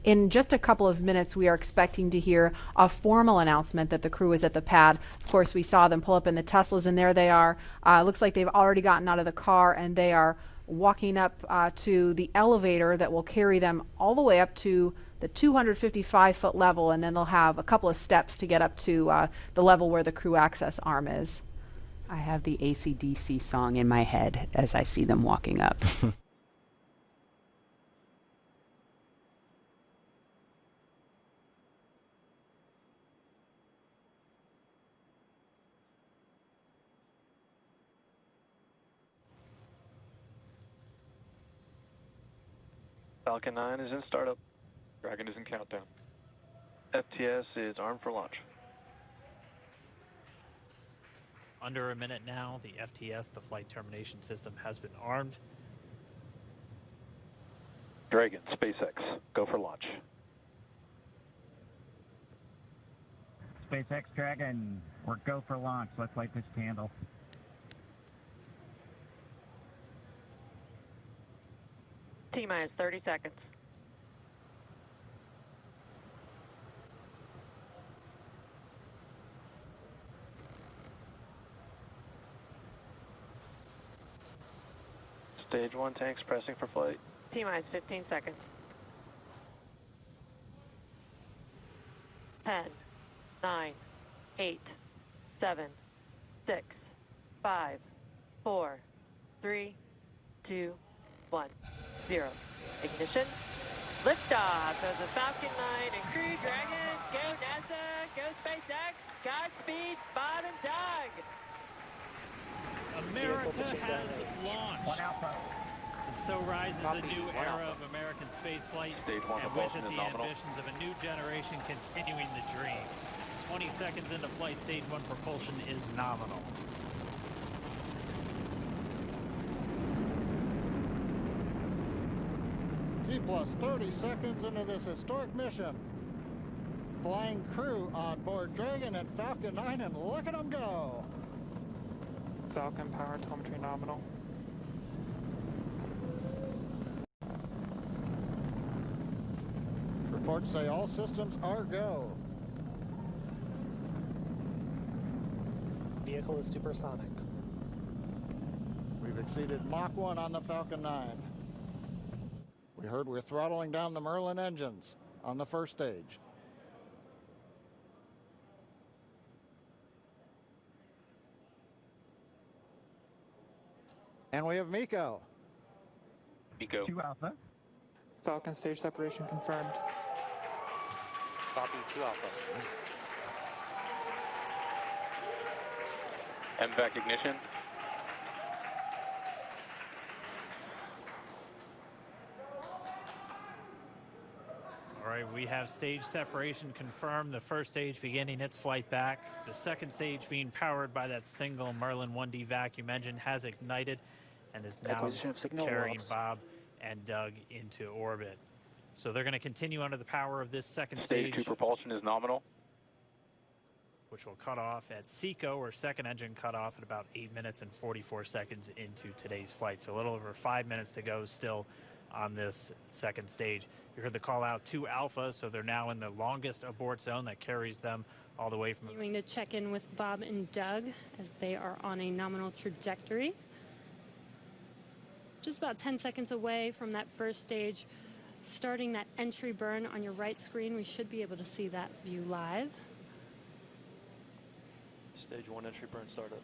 In just a couple of minutes, we are expecting to hear a formal announcement that the crew is at the pad. Of course, we saw them pull up in the Teslas, and there they are. Looks like they've already gotten out of the car, and they are walking up to the elevator that will carry them all the way up to the 255-foot level, and then they'll have a couple of steps to get up to the level where the crew access arm is. I have the AC/DC song in my head as I see them walking up. Falcon 9 is in startup. Dragon is in countdown. FTS is armed for launch. Under a minute now, the FTS, the flight termination system, has been armed. Dragon, SpaceX, go for launch. SpaceX Dragon, we're go for launch. Let's light this candle. T-minus 30 seconds. Stage 1 tanks pressing for flight. T-minus 15 seconds. 10, 9, 8, 7, 6, 5, 4, 3, 2, 1, 0. Ignition. Liftoff of the Falcon 9 and Crew Dragon. Go NASA, go SpaceX. Godspeed, Bob and Doug. America has launched. And so rises a new era of American spaceflight, and with it the ambitions of a new generation continuing the dream. 20 seconds into flight, stage 1 propulsion is nominal. T plus 30 seconds into this historic mission. Flying crew on board Dragon and Falcon 9, and look at them go. Falcon power telemetry nominal. Reports say all systems are go. Vehicle is supersonic. We've exceeded Mach 1 on the Falcon 9. We heard we're throttling down the Merlin engines on the first stage. And we have Miko. Miko. 2 Alpha. Falcon stage separation confirmed. Copy 2 Alpha. MVAC ignition. All right, we have stage separation confirmed. The first stage beginning its flight back. The second stage being powered by that single Merlin 1D vacuum engine has ignited and is now carrying Bob and Doug into orbit. So they're going to continue under the power of this second stage. Stage 2 propulsion is nominal. Which will cut off at SECO, or second engine cut off at about 8 minutes and 44 seconds into today's flight. So a little over 5 minutes to go still on this second stage. You heard the call out to Alpha, so they're now in the longest abort zone that carries them all the way from... Continuing to check in with Bob and Doug as they are on a nominal trajectory. Just about 10 seconds away from that first stage, starting that entry burn on your right screen. We should be able to see that view live. Stage 1 entry burn startup.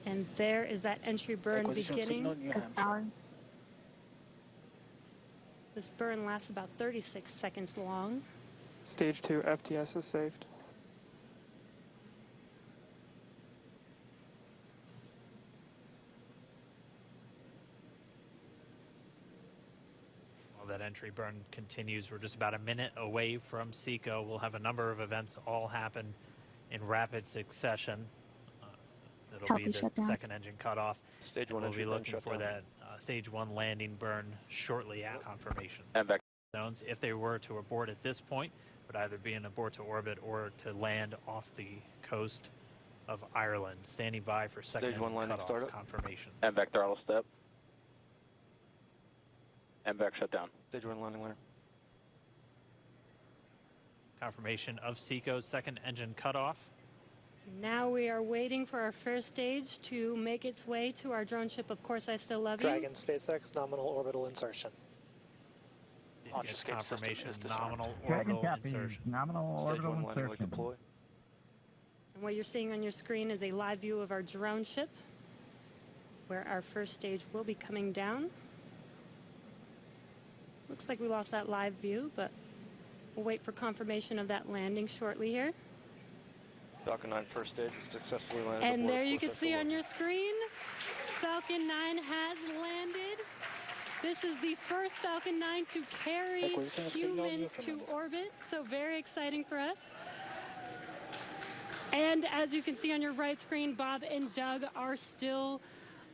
And there is that entry burn beginning. This burn lasts about 36 seconds long. Stage 2 FTS is saved. That entry burn continues. We're just about a minute away from SECO. We'll have a number of events all happen in rapid succession. It'll be the second engine cutoff. Stage 1 we'll be looking for that stage 1 landing burn shortly after confirmation. Zones, if they were to abort at this point, would either be an abort to orbit or to land off the coast of Ireland. Standing by for second engine cutoff confirmation. MVAC throttle step. MVAC shut down. Stage 1 landing ladder. Confirmation of SECO's second engine cutoff. Now we are waiting for our first stage to make its way to our drone ship. Of course, I still love you. Dragon SpaceX nominal orbital insertion. Launch escape confirmation system nominal Dragon orbital copy, insertion. nominal orbital insertion. Deploy. And what you're seeing on your screen is a live view of our drone ship, where our first stage will be coming down. Looks like we lost that live view, but we'll wait for confirmation of that landing shortly here. Falcon 9 first stage is successfully landed. And there you can see on your screen, Falcon 9 has landed. This is the first Falcon 9 to carry humans to orbit, so very exciting for us. And as you can see on your right screen, Bob and Doug are still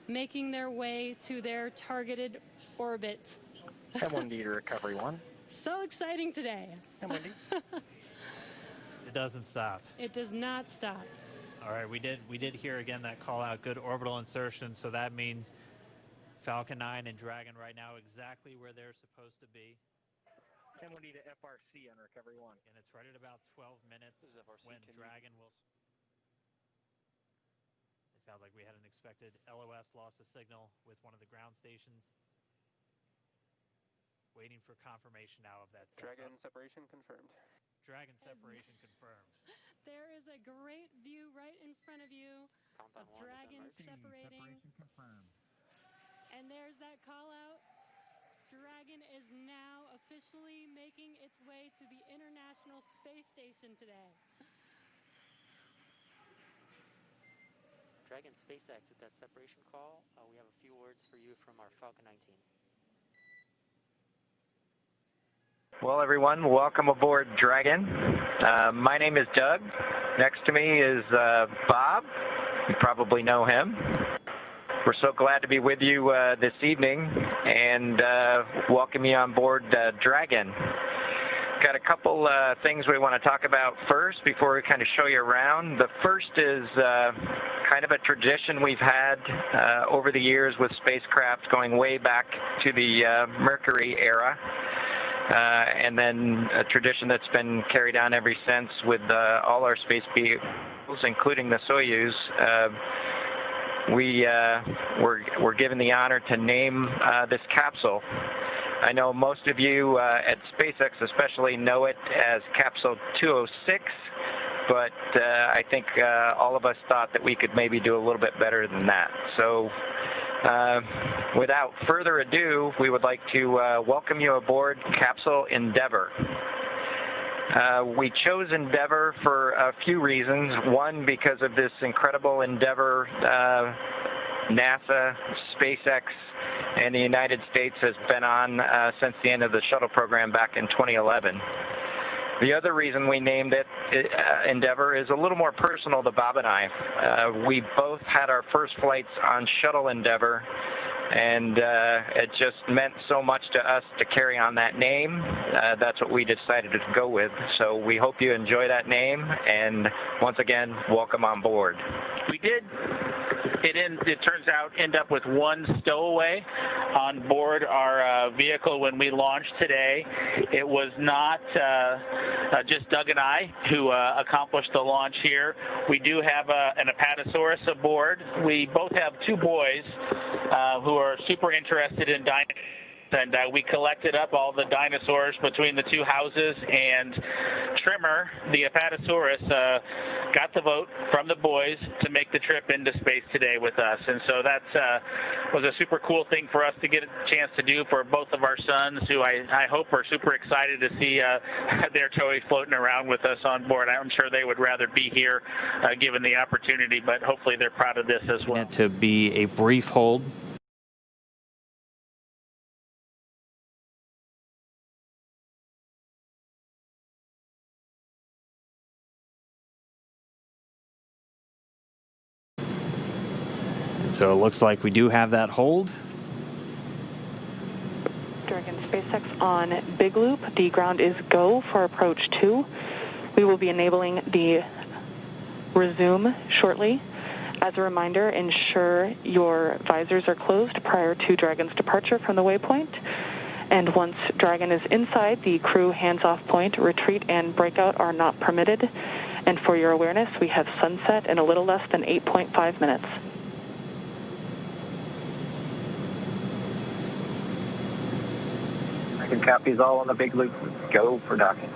making their way to their targeted orbit. M1D to recovery 1. So exciting today. M1D. It doesn't stop. It does not stop. All right, we did hear again that call out, good orbital insertion, so that means Falcon 9 and Dragon right now exactly where they're supposed to be. M1D to FRC on recovery 1. And it's right at about 12 minutes when Dragon will... It sounds like we had an expected LOS loss of signal with one of the ground stations. Waiting for confirmation now of that. Dragon separation confirmed. Dragon separation confirmed. There is a great view right in front of you of Dragon separating. Confirmed. And there's that call out. Dragon is now officially making its way to the International Space Station today. Dragon SpaceX with that separation call. We have a few words for you from our Falcon 9 team. Well, everyone, welcome aboard Dragon. My name is Doug. Next to me is Bob. You probably know him. We're so glad to be with you this evening and welcome you on board Dragon. Got a couple things we want to talk about first before we kind of show you around. The first is kind of a tradition we've had over the years with spacecraft going way back to the Mercury era. And then a tradition that's been carried on ever since with all our space vehicles, including the Soyuz. We're given the honor to name this capsule. I know most of you at SpaceX especially know it as Capsule 206, but I think all of us thought that we could maybe do a little bit better than that. So without further ado, we would like to welcome you aboard Capsule Endeavour. We chose Endeavour for a few reasons. One, because of this incredible endeavor NASA, SpaceX, and the United States has been on since the end of the shuttle program back in 2011. The other reason we named it Endeavour is a little more personal to Bob and I. We both had our first flights on Shuttle Endeavour, and it just meant so much to us to carry on that name. That's what we decided to go with. So we hope you enjoy that name, and once again, welcome on board. We did, it turns out, end up with one stowaway on board our vehicle when we launched today. It was not just Doug and I who accomplished the launch here. We do have an Apatosaurus aboard. We both have two boys who are super interested in dinosaurs. And we collected up all the dinosaurs between the two houses, and Trimmer, the Apatosaurus, got the vote from the boys to make the trip into space today with us. And so that was a super cool thing for us to get a chance to do for both of our sons, who I hope are super excited to see their toys floating around with us on board. I'm sure they would rather be here given the opportunity, but hopefully they're proud of this as well. To be a brief hold. So it looks like we do have that hold. Dragon SpaceX on Big Loop. The ground is go for approach 2. We will be enabling the resume shortly. As a reminder, ensure your visors are closed prior to Dragon's departure from the waypoint. And once Dragon is inside, the crew hands-off point, retreat and breakout are not permitted. And for your awareness, we have sunset in a little less than 8.5 minutes. Dragon copies all on the big loop. Go for docking.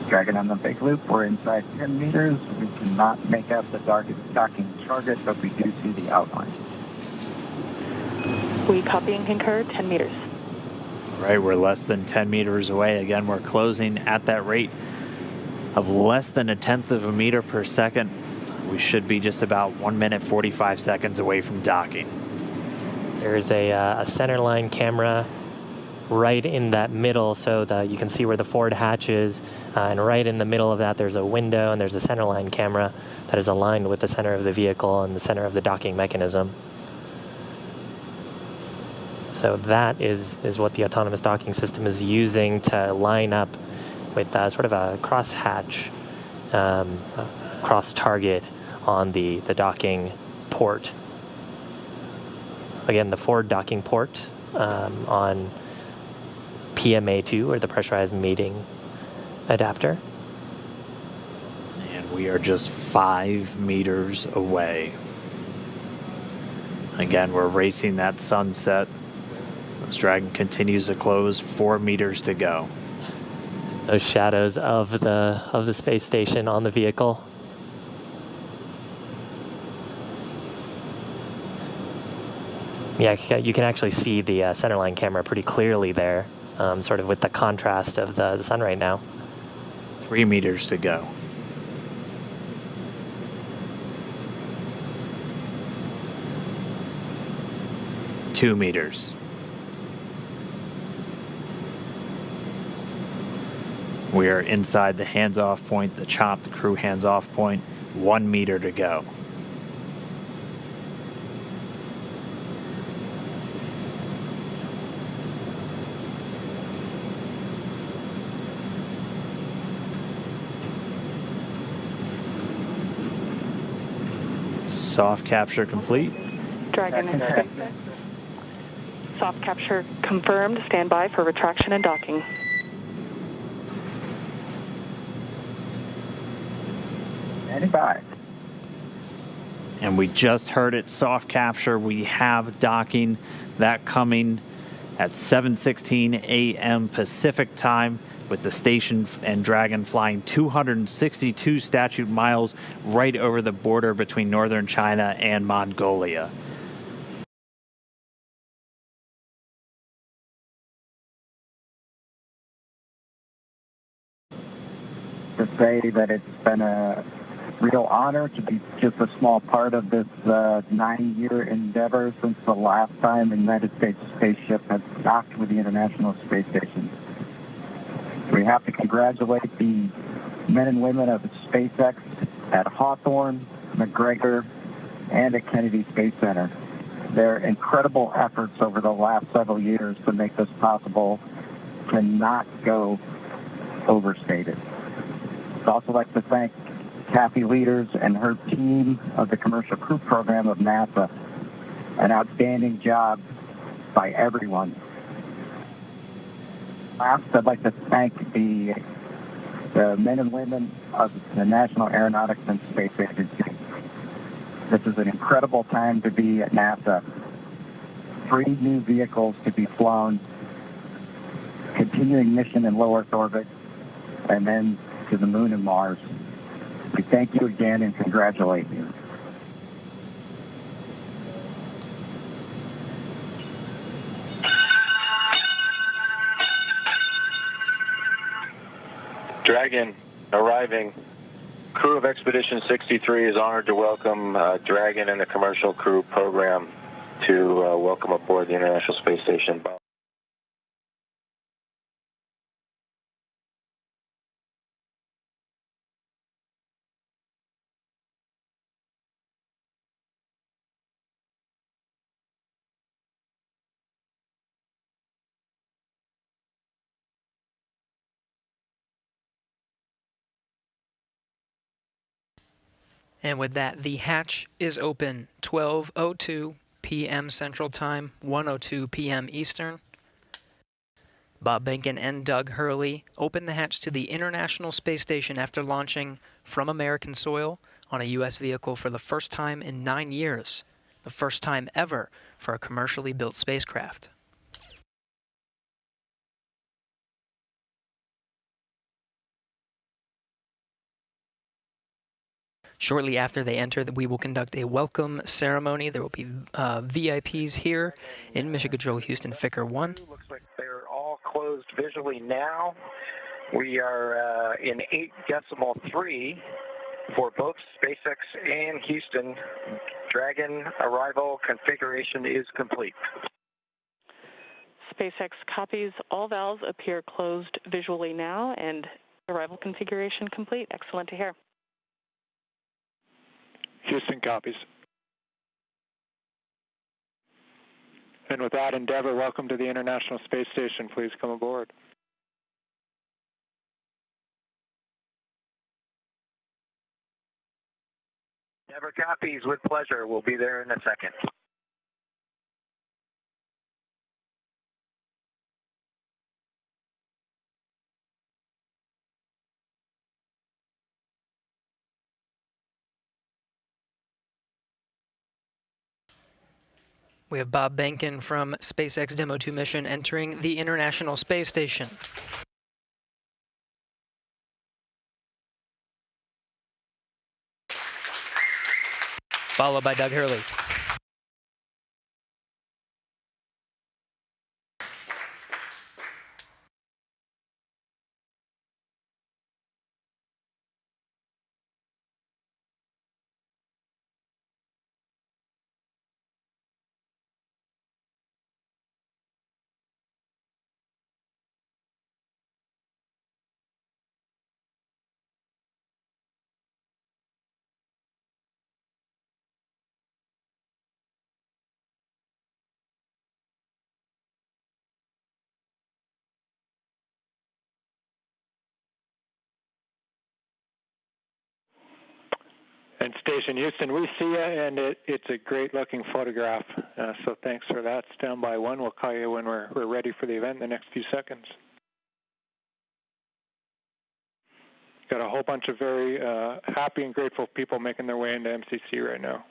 Dragon on the big loop. We're inside 10 meters. We cannot make out the docking target, but we do see the outline. We copy and concur, 10 meters. All right, we're less than 10 meters away. Again, we're closing at that rate of less than 1/10 of a meter per second. We should be just about 1 minute, 45 seconds away from docking. There's a center line camera right in that middle, so that you can see where the forward hatch is, and right in the middle of that there's a window, and there's a center line camera that is aligned with the center of the vehicle and the center of the docking mechanism. So that is what the autonomous docking system is using to line up with sort of a cross hatch, cross target on the docking port. Again, the forward docking port on PMA2, or the pressurized mating adapter. And we are just 5 meters away. Again, we're racing that sunset. This Dragon continues to close, 4 meters to go. Those shadows of the space station on the vehicle. Yeah, you can actually see the centerline camera pretty clearly there, sort of with the contrast of the sun right now. 3 meters to go. Two meters. We are inside the hands-off point, the chop, the crew hands-off point. 1 meter to go. Soft capture complete. Dragon in space. Soft capture confirmed. Stand by for retraction and docking. Standing by. And we just heard it, soft capture. We have docking, that coming at 7:16 a.m. Pacific time, with the station and Dragon flying 262 statute miles right over the border between northern China and Mongolia. To say that it's been a real honor to be just a small part of this 9-year endeavor since the last time a United States spaceship has docked with the International Space Station. We have to congratulate the men and women of SpaceX at Hawthorne, McGregor, and at Kennedy Space Center. Their incredible efforts over the last several years to make this possible cannot go overstated. I'd also like to thank Kathy Leaders and her team of the Commercial Crew Program of NASA. An outstanding job by everyone. Last, I'd like to thank the men and women of the National Aeronautics and Space Agency. This is an incredible time to be at NASA. 3 new vehicles to be flown, continuing mission in low Earth orbit, and then to the moon and Mars. We thank you again and congratulate you. Dragon arriving. Crew of Expedition 63 is honored to welcome Dragon and the Commercial Crew Program to welcome aboard the International Space Station. And with that, the hatch is open. 12:02 p.m. Central Time, 1:02 p.m. Eastern. Bob Behnken and Doug Hurley opened the hatch to the International Space Station after launching from American soil on a U.S. vehicle for the first time in 9 years, the first time ever for a commercially built spacecraft. Shortly after they enter, we will conduct a welcome ceremony. There will be VIPs here in Mission Control Houston Ficker 1. Looks like they're all closed visually now. We are in 8.3 for both SpaceX and Houston. Dragon arrival configuration is complete. SpaceX copies. All valves appear closed visually now, and arrival configuration complete. Excellent to hear. Houston copies. And with that, Endeavour, welcome to the International Space Station. Please come aboard. Endeavour copies with pleasure. We'll be there in a second. We have Bob Behnken from SpaceX Demo 2 mission entering the International Space Station. Followed by Doug Hurley. And Station Houston, we see you, and it's a great-looking photograph. So thanks for that. Stand by one. We'll call you when we're ready for the event in the next few seconds. Got a whole bunch of very happy and grateful people making their way into MCC right now.